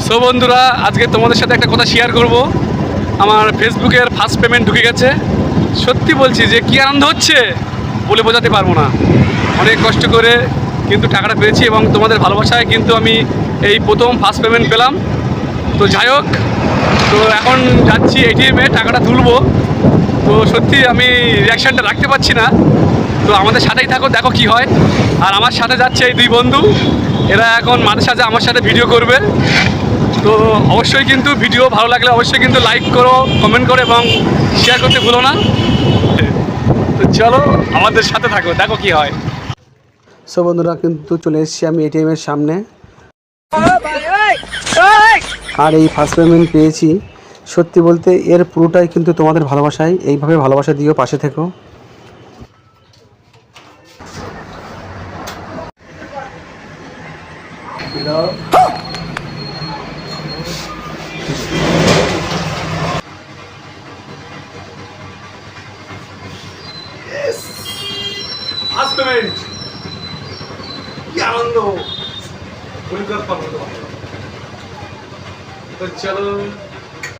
So বন্ধুরা, আজকে তোমাদের সাথে একটা কথা শেয়ার করব। আমার ফেসবুকের ফার্স্ট পেমেন্ট ঢুকে গেছে। সত্যি বলছি যে কী আনন্দ হচ্ছে বলে বোঝাতে পারবো না। অনেক কষ্ট করে কিন্তু টাকাটা পেয়েছি এবং তোমাদের ভালোবাসায় কিন্তু আমি এই প্রথম ফার্স্ট পেমেন্ট পেলাম। তো যাই হোক, তো এখন যাচ্ছি এটিএমে টাকাটা তুলবো। তো সত্যি আমি রিয়াকশানটা রাখতে পারছি না। তো আমাদের সাথেই থাকো, দেখো কি হয়। আর আমার সাথে যাচ্ছে এই দুই বন্ধু, এরা এখন মাঝে সাঝে আমার সাথে ভিডিও করবে। তো অবশ্যই কিন্তু ভিডিও ভালো লাগলে অবশ্যই কিন্তু লাইক করো, কমেন্ট করো এবং শেয়ার করতে ভুলো না। তো চলো আমাদের সাথে থাকো, দেখো কি হয়। সো বন্ধুরা, কিন্তু চলে এসেছি আমি এটিএমের সামনে। আর এই ফার্স্ট পেমেন্ট পেয়েছি। সত্যি বলতে এর পুরোটাই কিন্তু তোমাদের ভালোবাসায়। এইভাবে ভালোবাসা দিও, পাশে থেকো। ফার্স্ট পেমেন্ট, কি আনন্দ বলতে পারবো না। তো চলো